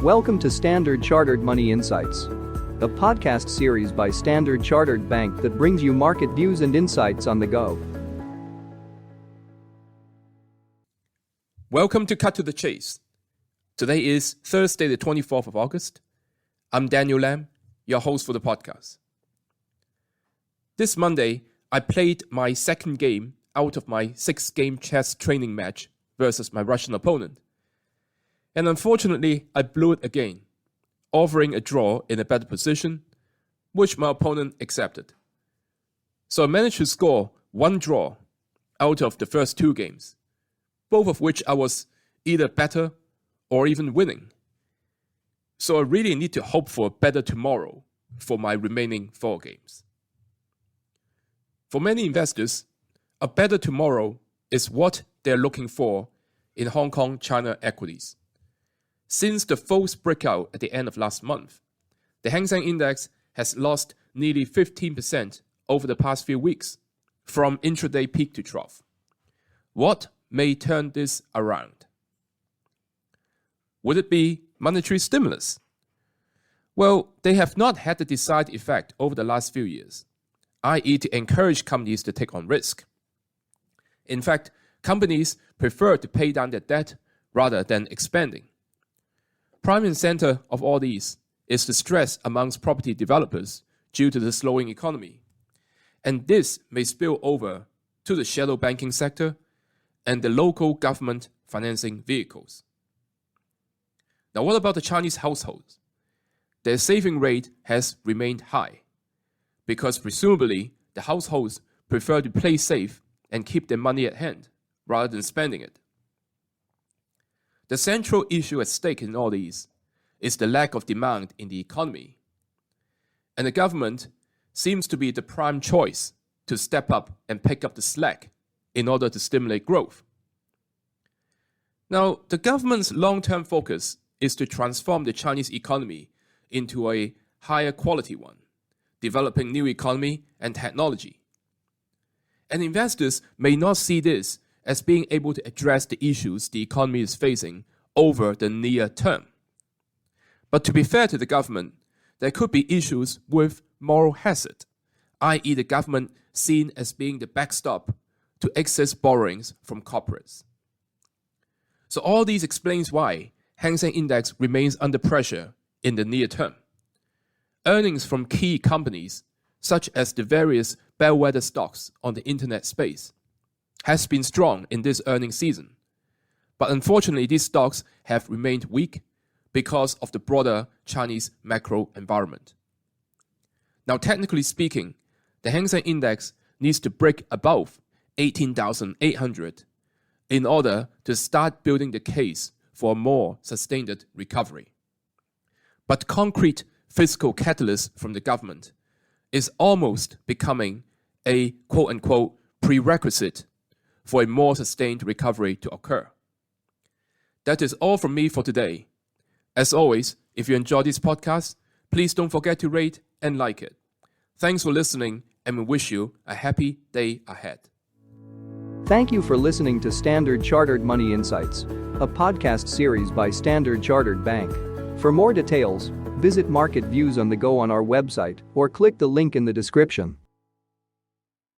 Welcome to Standard Chartered Money Insights, a podcast series by Standard Chartered Bank that brings you market views and insights on the go. Welcome to Cut to the Chase. Today is Thursday, the 24th of August. I'm Daniel Lam, your host for the podcast. This Monday, I played my second game out of my 6-game chess training match versus my Russian opponent. And unfortunately, I blew it again, offering a draw in a better position, which my opponent accepted. So I managed to score one draw out of the first 2 games, both of which I was either better or even winning. So I really need to hope for a better tomorrow for my remaining 4 games. For many investors, a better tomorrow is what they're looking for in Hong Kong, China equities. Since the false breakout at the end of last month, the Hang Seng Index has lost nearly 15% over the past few weeks, from intraday peak to trough. What may turn this around? Would it be monetary stimulus? Well, they have not had the desired effect over the last few years, i.e. to encourage companies to take on risk. In fact, companies prefer to pay down their debt rather than expanding. Prime and center of all these is the stress amongst property developers due to the slowing economy. And this may spill over to the shadow banking sector and the local government financing vehicles. Now, what about the Chinese households? Their saving rate has remained high because presumably the households prefer to play safe and keep their money at hand rather than spending it. The central issue at stake in all these is the lack of demand in the economy. And the government seems to be the prime choice to step up and pick up the slack in order to stimulate growth. Now, the government's long-term focus is to transform the Chinese economy into a higher quality one, developing new economy and technology. And investors may not see this as being able to address the issues the economy is facing over the near term. But to be fair to the government, there could be issues with moral hazard, i.e. the government seen as being the backstop to excess borrowings from corporates. So all these explains why Hang Seng Index remains under pressure in the near term. Earnings from key companies, such as the various bellwether stocks on the internet space, has been strong in this earnings season. But unfortunately, these stocks have remained weak because of the broader Chinese macro environment. Now, technically speaking, the Hang Seng Index needs to break above 18,800 in order to start building the case for a more sustained recovery. But concrete fiscal catalyst from the government is almost becoming a quote-unquote prerequisite for a more sustained recovery to occur. That is all from me for today. As always, if you enjoy this podcast, please don't forget to rate and like it. Thanks for listening, and we wish you a happy day ahead. Thank you for listening to Standard Chartered Money Insights, a podcast series by Standard Chartered Bank. For more details, visit Market Views on the Go on our website or click the link in the description.